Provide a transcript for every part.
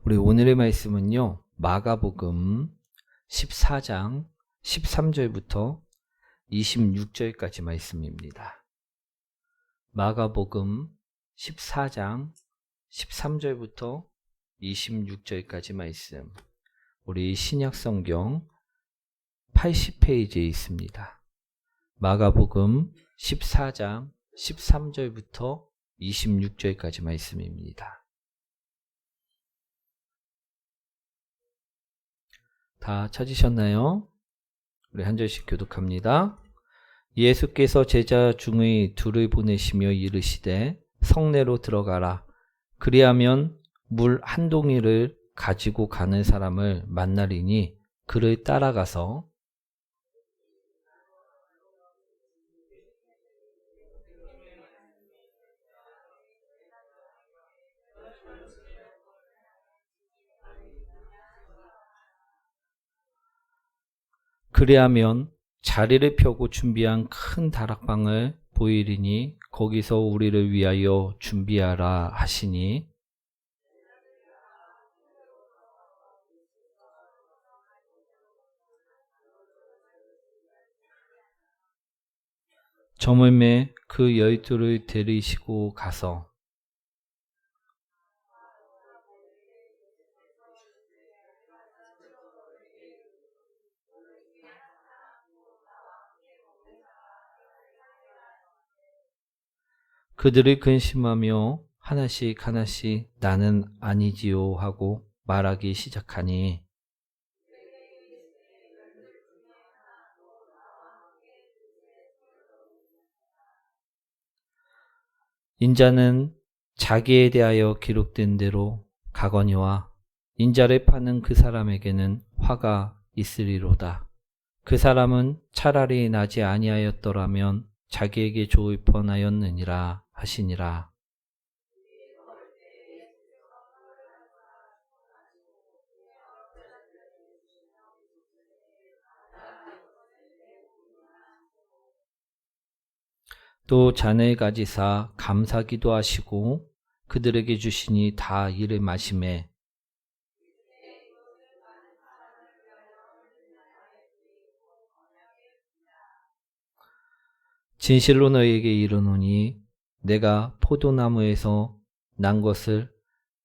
우리 오늘의 말씀은요, 마가복음 14장 13절부터 26절까지 말씀입니다. 마가복음 14장 13절부터 26절까지 말씀. 우리 신약성경 80페이지에 있습니다. 마가복음 14장 13절부터 26절까지 말씀입니다. 다 찾으셨나요? 우리 한 절씩 교독합니다. 예수께서 제자 중의 둘을 보내시며 이르시되 성내로 들어가라. 그리하면 물 한 동이를 가지고 가는 사람을 만나리니 그를 따라가서 그리하면 자리를 펴고 준비한 큰 다락방을 보이리니 거기서 우리를 위하여 준비하라 하시니 저물매 그 12를 데리시고 가서 그들이 근심하며 하나씩 나는 아니지요 하고 말하기 시작하니 인자는 자기에 대하여 기록된 대로 가거니와 인자를 파는 그 사람에게는 화가 있으리로다. 그 사람은 차라리 나지 아니하였더라면 자기에게 좋을 뻔하였느니라 하시니라. 또 잔을 가지사 감사기도 하시고 그들에게 주시니 다 이를 마시매 진실로 너희에게 이르노니 내가 포도나무에서 난 것을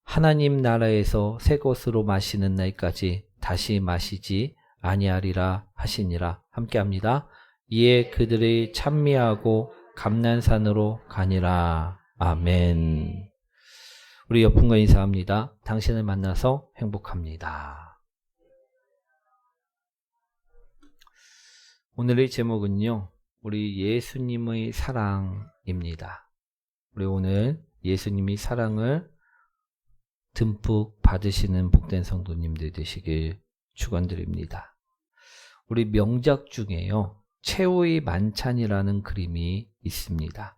하나님 나라에서 새 것으로 마시는 날까지 다시 마시지 아니하리라 하시니라. 함께합니다. 이에 그들이 찬미하고 감난산으로 가니라. 아멘. 우리 옆분과 인사합니다. 당신을 만나서 행복합니다. 오늘의 제목은요, 우리 예수님의 사랑입니다. 우리 오늘 예수님이 사랑을 듬뿍 받으시는 복된 성도님들 되시길 축원드립니다. 우리 명작 중에요, 최후의 만찬이라는 그림이 있습니다.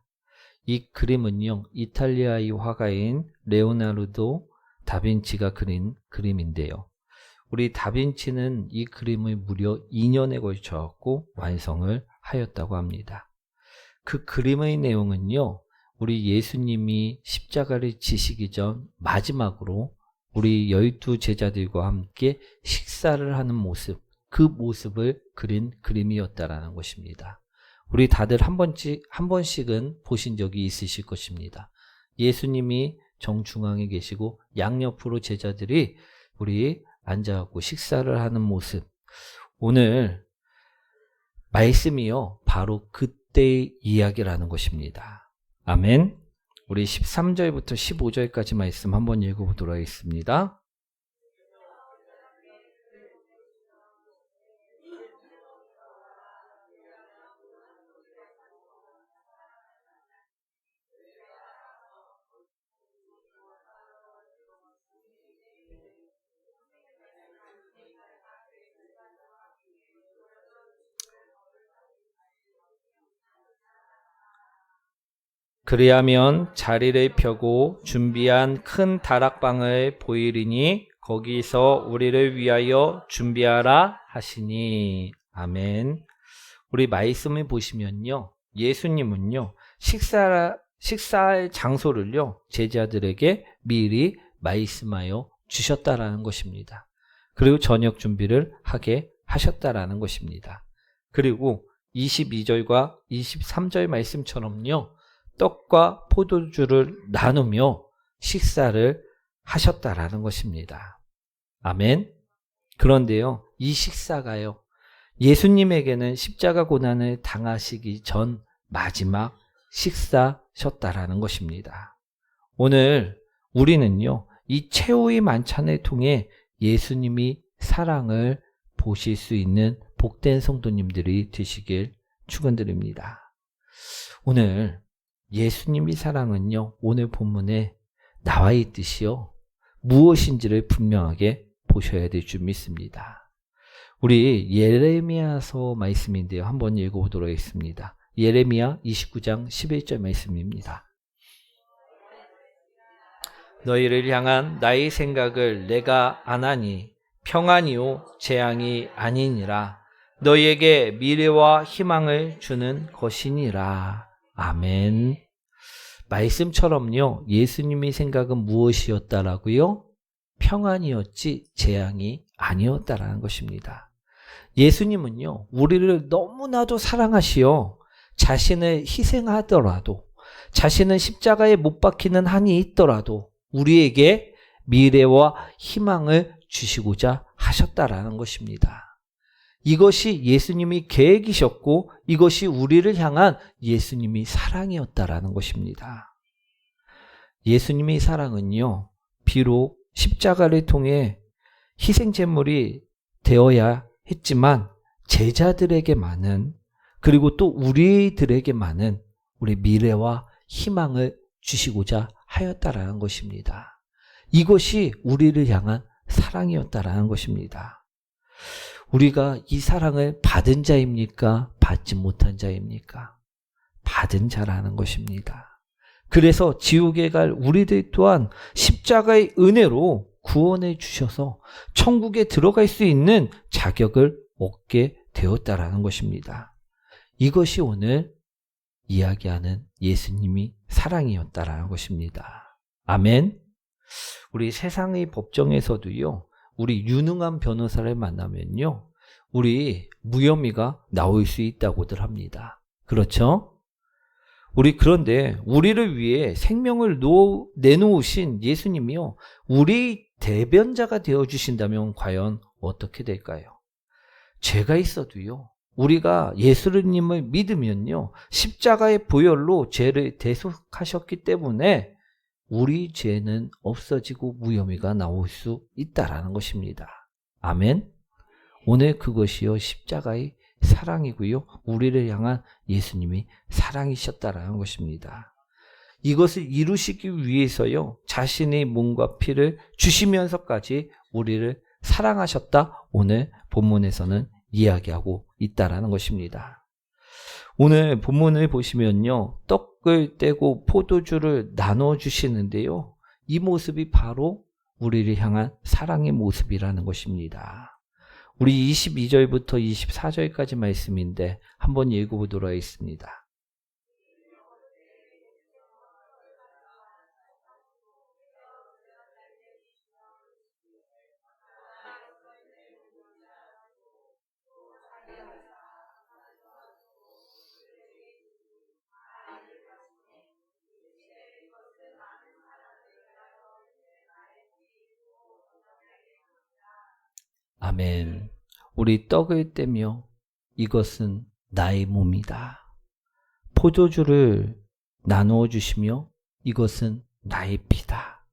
이 그림은요, 이탈리아의 화가인 레오나르도 다빈치가 그린 그림인데요. 우리 다빈치는 이 그림을 무려 2년에 걸쳐 완성을 하였다고 합니다. 그 그림의 내용은요, 우리 예수님이 십자가를 지시기 전 마지막으로 우리 12 제자들과 함께 식사를 하는 모습, 그 모습을 그린 그림이었다라는 것입니다. 우리 다들 한 번씩은 보신 적이 있으실 것입니다. 예수님이 정중앙에 계시고 양옆으로 제자들이 우리 앉아갖고 식사를 하는 모습. 오늘 말씀이요, 바로 그때의 이야기라는 것입니다. 아멘. 우리 13절부터 15절까지 말씀 한번 읽어보도록 하겠습니다. 그리하면 자리를 펴고 준비한 큰 다락방을 보이리니 거기서 우리를 위하여 준비하라 하시니. 아멘. 우리 말씀을 보시면요, 예수님은요, 식사할 장소를요, 제자들에게 미리 말씀하여 주셨다라는 것입니다. 그리고 저녁 준비를 하게 하셨다라는 것입니다. 그리고 22절과 23절 말씀처럼요. 떡과 포도주를 나누며 식사를 하셨다라는 것입니다. 아멘. 그런데요. 이 식사가요. 예수님에게는 십자가 고난을 당하시기 전 마지막 식사셨다라는 것입니다. 오늘 우리는요. 이 최후의 만찬을 통해 예수님이 사랑을 보실 수 있는 복된 성도님들이 되시길 축원드립니다. 오늘 예수님의 사랑은요. 오늘 본문에 나와 있듯이요. 무엇인지를 분명하게 보셔야 될 줄 믿습니다. 우리 예레미야서 말씀인데요. 한번 읽어보도록 하겠습니다. 예레미야 29장 11절 말씀입니다. 너희를 향한 나의 생각을 내가 아나니 평안이요 재앙이 아니니라. 너희에게 미래와 희망을 주는 것이니라. 아멘. 말씀처럼요. 예수님의 생각은 무엇이었다라고요? 평안이었지 재앙이 아니었다라는 것입니다. 예수님은요. 우리를 너무나도 사랑하시어 자신을 희생하더라도 자신은 십자가에 못 박히는 한이 있더라도 우리에게 미래와 희망을 주시고자 하셨다라는 것입니다. 이것이 예수님이 계획이셨고 이것이 우리를 향한 예수님이 사랑이었다라는 것입니다. 예수님의 사랑은요. 비록 십자가를 통해 희생제물이 되어야 했지만 제자들에게만은 그리고 또 우리들에게만은 우리 미래와 희망을 주시고자 하였다라는 것입니다. 이것이 우리를 향한 사랑이었다라는 것입니다. 우리가 이 사랑을 받은 자입니까? 받지 못한 자입니까? 받은 자라는 것입니다. 그래서 지옥에 갈 우리들 또한 십자가의 은혜로 구원해 주셔서 천국에 들어갈 수 있는 자격을 얻게 되었다라는 것입니다. 이것이 오늘 이야기하는 예수님이 사랑이었다라는 것입니다. 아멘. 우리 세상의 법정에서도요. 우리 유능한 변호사를 만나면요. 우리 무혐의가 나올 수 있다고들 합니다. 그렇죠? 그런데 우리를 위해 생명을 내놓으신 예수님이요. 우리 대변자가 되어주신다면 과연 어떻게 될까요? 죄가 있어도요. 우리가 예수님을 믿으면요. 십자가의 보혈로 죄를 대속하셨기 때문에 우리 죄는 없어지고 무혐의가 나올 수 있다라는 것입니다. 아멘. 오늘 그것이요. 십자가의 사랑이고요. 우리를 향한 예수님이 사랑이셨다라는 것입니다. 이것을 이루시기 위해서요. 자신의 몸과 피를 주시면서까지 우리를 사랑하셨다. 오늘 본문에서는 이야기하고 있다라는 것입니다. 오늘 본문을 보시면요. 떡을 떼고 포도주를 나눠 주시는데요. 이 모습이 바로 우리를 향한 사랑의 모습이라는 것입니다. 우리 22절부터 24절까지 말씀인데 한번 읽어보도록 하겠습니다. 아멘. 우리 떡을 떼며 이것은 나의 몸이다. 포도주를 나누어 주시며 이것은 나의 피다.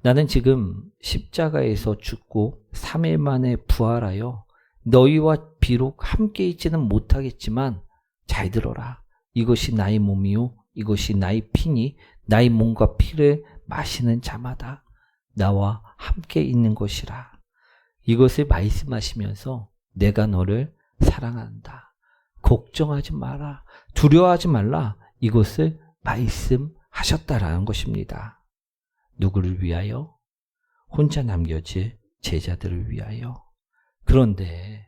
나는 지금 십자가에서 죽고 3일 만에 부활하여 너희와 비록 함께 있지는 못하겠지만 잘 들어라. 이것이 나의 몸이요. 이것이 나의 피니 나의 몸과 피를 마시는 자마다 나와 함께 있는 것이라. 이것을 말씀하시면서 내가 너를 사랑한다. 걱정하지 마라. 두려워하지 말라. 이것을 말씀하셨다라는 것입니다. 누구를 위하여? 혼자 남겨질 제자들을 위하여. 그런데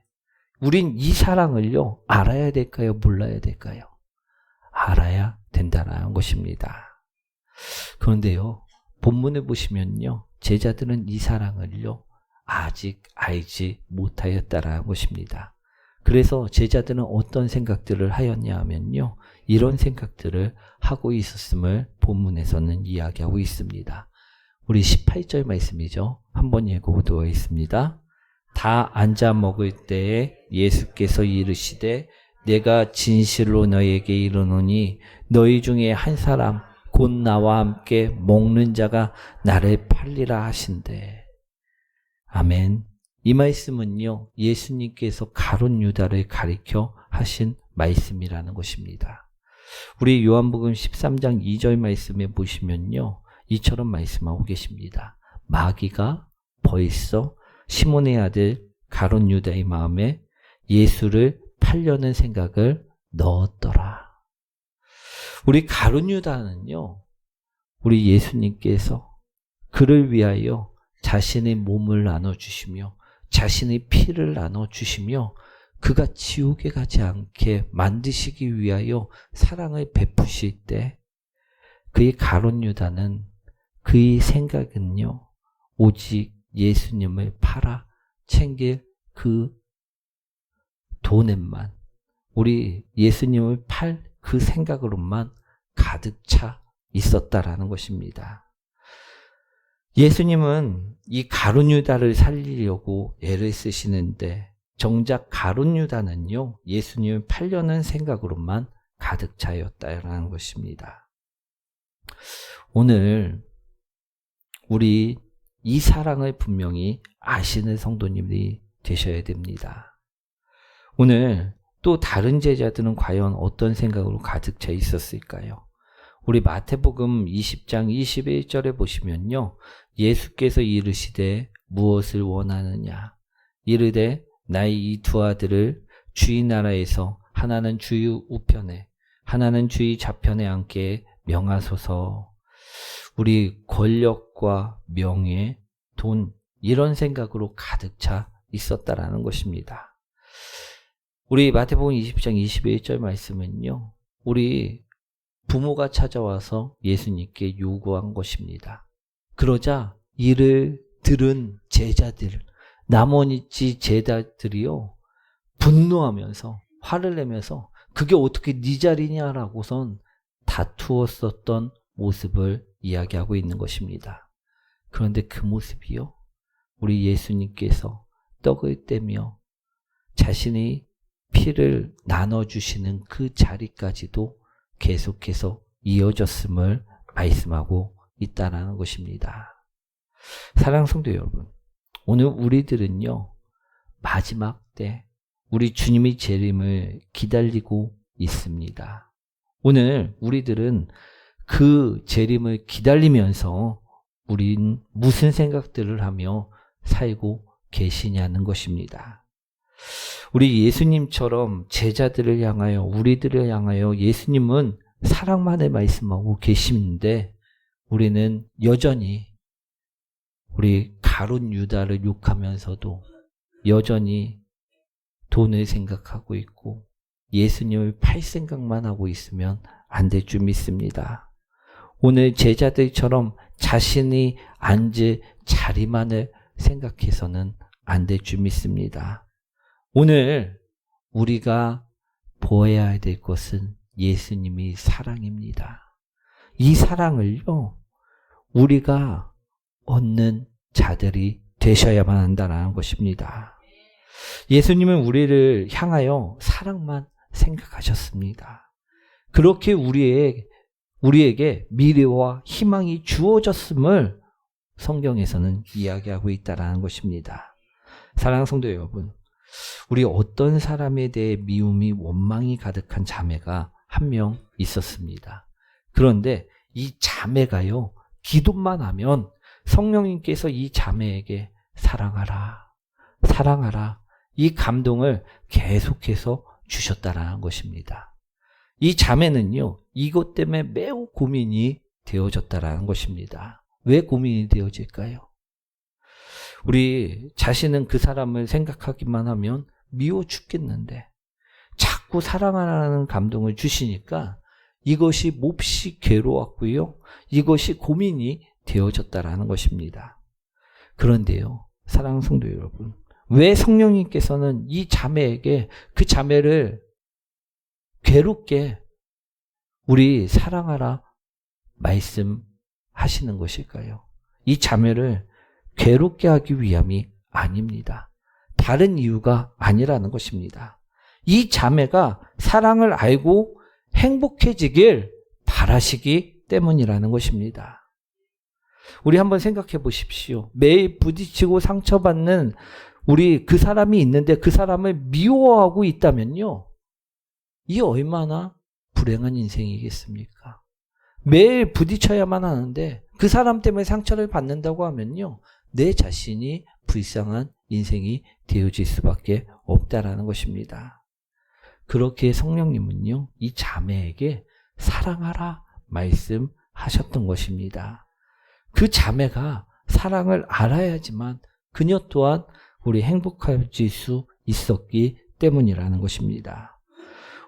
우린 이 사랑을요. 알아야 될까요? 몰라야 될까요? 알아야 된다는 것입니다. 그런데요. 본문을 보시면요. 제자들은 이 사랑을요, 아직 알지 못하였다라는 것입니다. 그래서 제자들은 어떤 생각들을 하였냐 하면요, 이런 생각들을 하고 있었음을 본문에서는 이야기하고 있습니다. 우리 18절 말씀이죠. 한번 읽어보도록 하겠습니다. 다 앉아 먹을 때에 예수께서 이르시되 내가 진실로 너희에게 이르노니 너희 중에 한 사람 곧 나와 함께 먹는 자가 나를 팔리라 하신대. 아멘. 이 말씀은요, 예수님께서 가룟 유다를 가리켜 하신 말씀이라는 것입니다. 우리 요한복음 13장 2절 말씀에 보시면요, 이처럼 말씀하고 계십니다. 마귀가 벌써 시몬의 아들 가룟 유다의 마음에 예수를 팔려는 생각을 넣었더라. 우리 가룟 유다는요, 우리 예수님께서 그를 위하여 자신의 몸을 나눠주시며 자신의 피를 나눠주시며 그가 지옥에 가지 않게 만드시기 위하여 사랑을 베푸실 때 그의 가룟 유다는 그의 생각은요, 오직 예수님을 팔아 챙길 그 돈에만, 우리 예수님을 팔 그 생각으로만 가득 차 있었다라는 것입니다. 예수님은 이 가룟 유다를 살리려고 애를 쓰시는데 정작 가룟 유다는요, 예수님을 팔려는 생각으로만 가득 차였다라는 것입니다. 오늘 우리 이 사랑을 분명히 아시는 성도님이 되셔야 됩니다. 오늘 또 다른 제자들은 과연 어떤 생각으로 가득 차 있었을까요? 우리 마태복음 20장 21절에 보시면요, 예수께서 이르시되 무엇을 원하느냐? 이르되 나의 이 두 아들을 주의 나라에서 하나는 주의 우편에 하나는 주의 좌편에 앉게 명하소서. 우리 권력과 명예, 돈, 이런 생각으로 가득 차 있었다라는 것입니다. 우리 마태복음 20장 21절 말씀은요, 우리 부모가 찾아와서 예수님께 요구한 것입니다. 그러자 이를 들은 제자들, 나머지 제자들이요, 분노하면서 화를 내면서 그게 어떻게 네 자리냐라고선 다투었었던 모습을 이야기하고 있는 것입니다. 그런데 그 모습이요, 우리 예수님께서 떡을 떼며 자신의 피를 나눠주시는 그 자리까지도 계속해서 이어졌음을 말씀하고 있다는 것입니다. 사랑하는 성도 여러분, 오늘 우리들은요, 마지막 때 우리 주님의 재림을 기다리고 있습니다. 오늘 우리들은 그 재림을 기다리면서 우린 무슨 생각들을 하며 살고 계시냐는 것입니다. 우리 예수님처럼 제자들을 향하여, 우리들을 향하여 예수님은 사랑만을 말씀하고 계시는데 우리는 여전히 우리 가룟 유다를 욕하면서도 여전히 돈을 생각하고 있고 예수님을 팔 생각만 하고 있으면 안 될 줄 믿습니다. 오늘 제자들처럼 자신이 앉을 자리만을 생각해서는 안 될 줄 믿습니다. 오늘 우리가 보아야 될 것은 예수님이 사랑입니다. 이 사랑을요, 우리가 얻는 자들이 되셔야만 한다는 것입니다. 예수님은 우리를 향하여 사랑만 생각하셨습니다. 그렇게 우리에게 미래와 희망이 주어졌음을 성경에서는 이야기하고 있다는 것입니다. 사랑하는 성도 여러분, 우리 어떤 사람에 대해 미움이 원망이 가득한 자매가 한 명 있었습니다. 그런데 이 자매가요, 기도만 하면 성령님께서 이 자매에게 사랑하라, 사랑하라, 이 감동을 계속해서 주셨다라는 것입니다. 이 자매는요, 이것 때문에 매우 고민이 되어졌다라는 것입니다. 왜 고민이 되어질까요? 우리 자신은 그 사람을 생각하기만 하면 미워 죽겠는데 자꾸 사랑하라는 감동을 주시니까 이것이 몹시 괴로웠고요, 이것이 고민이 되어졌다라는 것입니다. 그런데요, 사랑하는 성도 여러분, 왜 성령님께서는 이 자매에게 그 자매를 괴롭게 우리 사랑하라 말씀하시는 것일까요? 이 자매를 괴롭게 하기 위함이 아닙니다. 다른 이유가 아니라는 것입니다. 이 자매가 사랑을 알고 행복해지길 바라시기 때문이라는 것입니다. 우리 한번 생각해 보십시오. 매일 부딪히고 상처받는 우리 그 사람이 있는데 그 사람을 미워하고 있다면요, 이 얼마나 불행한 인생이겠습니까? 매일 부딪혀야만 하는데 그 사람 때문에 상처를 받는다고 하면요, 내 자신이 불쌍한 인생이 되어질 수밖에 없다라는 것입니다. 그렇게 성령님은요, 이 자매에게 사랑하라 말씀하셨던 것입니다. 그 자매가 사랑을 알아야지만 그녀 또한 우리 행복해질 수 있었기 때문이라는 것입니다.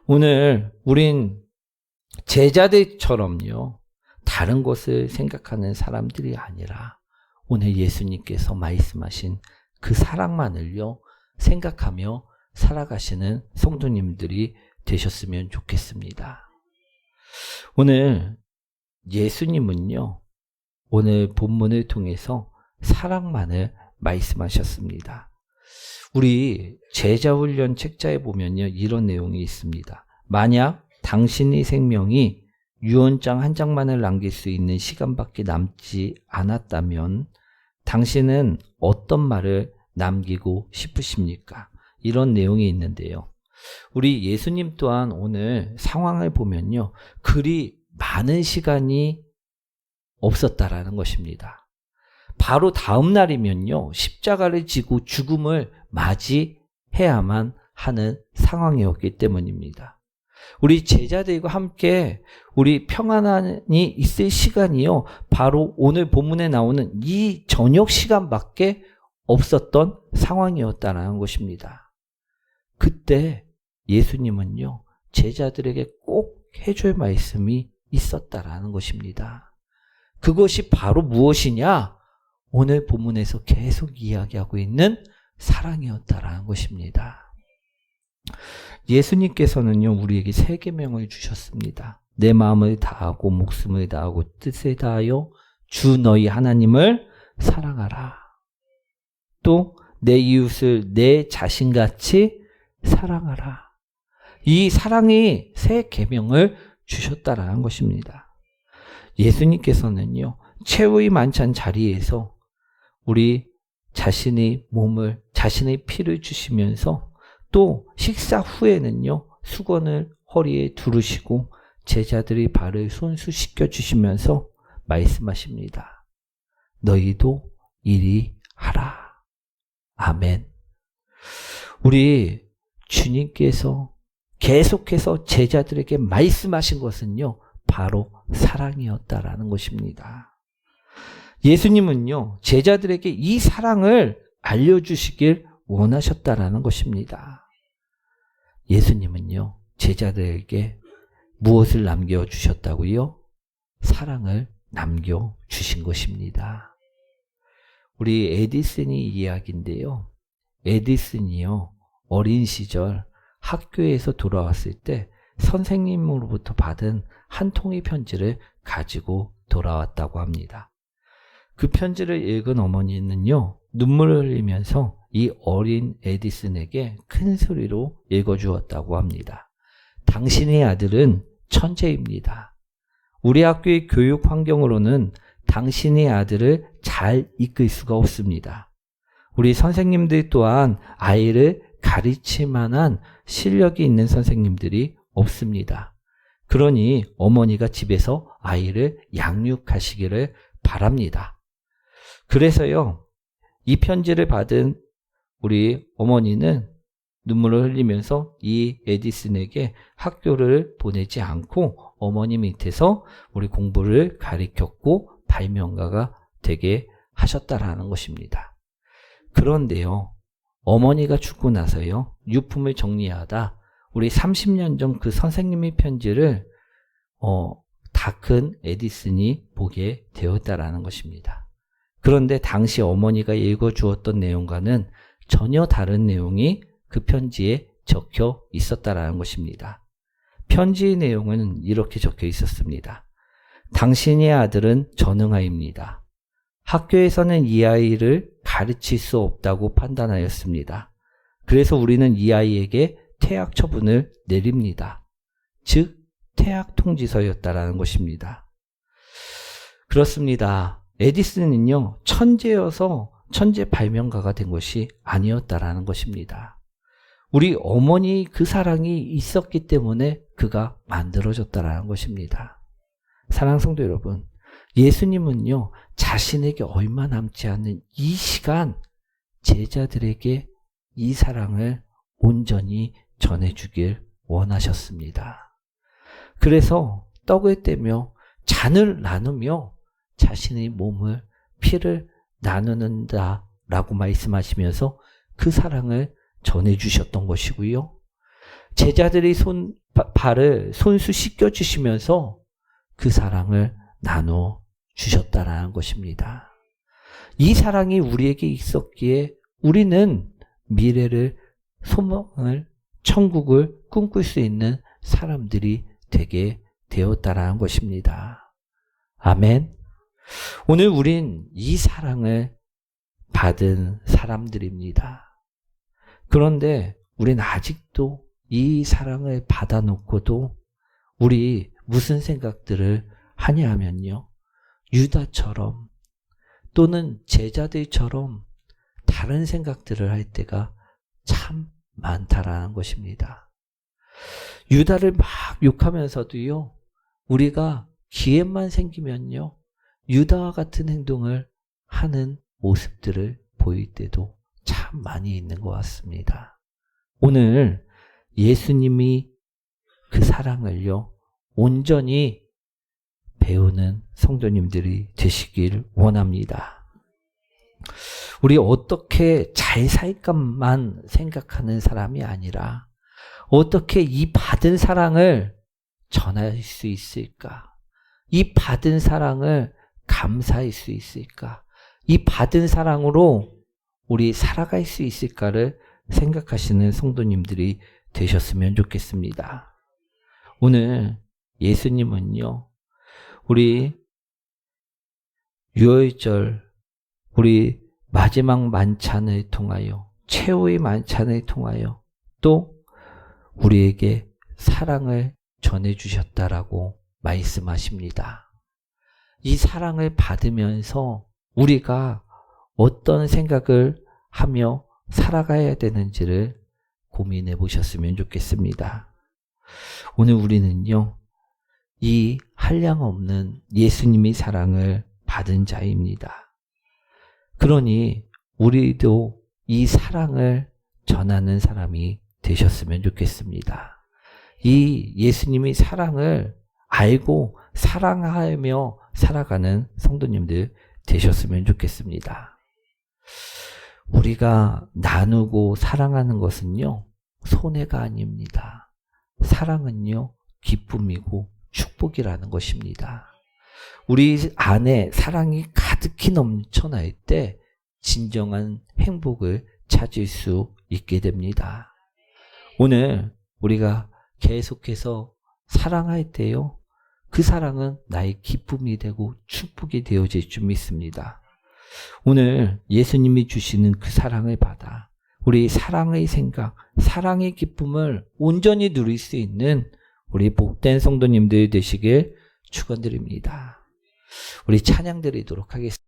오늘 우린 제자들처럼요, 다른 것을 생각하는 사람들이 아니라 오늘 예수님께서 말씀하신 그 사랑만을요 생각하며 살아가시는 성도님들이 되셨으면 좋겠습니다. 오늘 예수님은요, 오늘 본문을 통해서 사랑만을 말씀하셨습니다. 우리 제자훈련 책자에 보면요, 이런 내용이 있습니다. 만약 당신의 생명이 유언장 한 장만을 남길 수 있는 시간밖에 남지 않았다면 당신은 어떤 말을 남기고 싶으십니까? 이런 내용이 있는데요. 우리 예수님 또한 오늘 상황을 보면요, 그리 많은 시간이 없었다라는 것입니다. 바로 다음 날이면요, 십자가를 지고 죽음을 맞이해야만 하는 상황이었기 때문입니다. 우리 제자들과 함께 우리 평안이 있을 시간이요, 바로 오늘 본문에 나오는 이 저녁 시간밖에 없었던 상황이었다는 것입니다. 그때 예수님은요, 제자들에게 꼭 해줄 말씀이 있었다라는 것입니다. 그것이 바로 무엇이냐? 오늘 본문에서 계속 이야기하고 있는 사랑이었다라는 것입니다. 예수님께서는요, 우리에게 세 계명을 주셨습니다. 내 마음을 다하고 목숨을 다하고 뜻을 다하여 주 너희 하나님을 사랑하라. 또 내 이웃을 내 자신같이 사랑하라. 이 사랑이 세 계명을 주셨다라는 것입니다. 예수님께서는요, 최후의 만찬 자리에서 우리 자신의 몸을, 자신의 피를 주시면서 또 식사 후에는요, 수건을 허리에 두르시고 제자들의 발을 손수시켜 주시면서 말씀하십니다. 너희도 이리 하라. 아멘. 우리 주님께서 계속해서 제자들에게 말씀하신 것은요, 바로 사랑이었다라는 것입니다. 예수님은요, 제자들에게 이 사랑을 알려주시길 원하셨다라는 것입니다. 예수님은요, 제자들에게 무엇을 남겨주셨다고요? 사랑을 남겨주신 것입니다. 우리 에디슨이 이야기인데요. 에디슨이요, 어린 시절 학교에서 돌아왔을 때 선생님으로부터 받은 한 통의 편지를 가지고 돌아왔다고 합니다. 그 편지를 읽은 어머니는요, 눈물을 흘리면서 이 어린 에디슨에게 큰 소리로 읽어주었다고 합니다. 당신의 아들은 천재입니다. 우리 학교의 교육 환경으로는 당신의 아들을 잘 이끌 수가 없습니다. 우리 선생님들 또한 아이를 가르칠 만한 실력이 있는 선생님들이 없습니다. 그러니 어머니가 집에서 아이를 양육하시기를 바랍니다. 그래서요, 이 편지를 받은 우리 어머니는 눈물을 흘리면서 이 에디슨에게 학교를 보내지 않고 어머니 밑에서 우리 공부를 가르쳤고 발명가가 되게 하셨다라는 것입니다. 그런데요, 어머니가 죽고 나서요, 유품을 정리하다 우리 30년 전 그 선생님의 편지를 다 큰 에디슨이 보게 되었다라는 것입니다. 그런데 당시 어머니가 읽어주었던 내용과는 전혀 다른 내용이 그 편지에 적혀 있었다라는 것입니다. 편지의 내용은 이렇게 적혀 있었습니다. 당신의 아들은 전응아입니다. 학교에서는 이 아이를 가르칠 수 없다고 판단하였습니다. 그래서 우리는 이 아이에게 퇴학 처분을 내립니다. 즉 퇴학 통지서였다라는 것입니다. 그렇습니다. 에디슨은요, 천재여서 천재 발명가가 된 것이 아니었다라는 것입니다. 우리 어머니 그 사랑이 있었기 때문에 그가 만들어졌다라는 것입니다. 사랑하는 성도 여러분, 예수님은요, 자신에게 얼마 남지 않은 이 시간 제자들에게 이 사랑을 온전히 전해주길 원하셨습니다. 그래서 떡을 떼며 잔을 나누며 자신의 몸을 피를 나누는다 라고 말씀하시면서 그 사랑을 전해주셨던 것이고요. 제자들이 발을 손수 씻겨주시면서 그 사랑을 나눠 주셨다라는 것입니다. 이 사랑이 우리에게 있었기에 우리는 미래를, 소망을, 천국을 꿈꿀 수 있는 사람들이 되게 되었다라는 것입니다. 아멘. 오늘 우린 이 사랑을 받은 사람들입니다. 그런데 우린 아직도 이 사랑을 받아놓고도 우리 무슨 생각들을 하냐 하면요, 유다처럼 또는 제자들처럼 다른 생각들을 할 때가 참 많다라는 것입니다. 유다를 막 욕하면서도요, 우리가 기회만 생기면요, 유다와 같은 행동을 하는 모습들을 보일 때도 참 많이 있는 것 같습니다. 오늘 예수님이 그 사랑을요, 온전히 배우는 성도님들이 되시길 원합니다. 우리 어떻게 잘 살까만 생각하는 사람이 아니라 어떻게 이 받은 사랑을 전할 수 있을까? 이 받은 사랑을 감사할 수 있을까? 이 받은 사랑으로 우리 살아갈 수 있을까를 생각하시는 성도님들이 되셨으면 좋겠습니다. 오늘 예수님은요, 우리 유월절, 우리 마지막 만찬을 통하여, 최후의 만찬을 통하여 또 우리에게 사랑을 전해주셨다라고 말씀하십니다. 이 사랑을 받으면서 우리가 어떤 생각을 하며 살아가야 되는지를 고민해 보셨으면 좋겠습니다. 오늘 우리는요, 이 한량없는 예수님의 사랑을 받은 자입니다. 그러니 우리도 이 사랑을 전하는 사람이 되셨으면 좋겠습니다. 이 예수님의 사랑을 알고 사랑하며 살아가는 성도님들 되셨으면 좋겠습니다. 우리가 나누고 사랑하는 것은요, 손해가 아닙니다. 사랑은요, 기쁨이고 축복이라는 것입니다. 우리 안에 사랑이 가득히 넘쳐날 때 진정한 행복을 찾을 수 있게 됩니다. 오늘 우리가 계속해서 사랑할 때요, 그 사랑은 나의 기쁨이 되고 축복이 되어질 줄 믿습니다. 오늘 예수님이 주시는 그 사랑을 받아 우리 사랑의 생각, 사랑의 기쁨을 온전히 누릴 수 있는 우리 복된 성도님들 되시길 축원드립니다. 우리 찬양 드리도록 하겠습니다.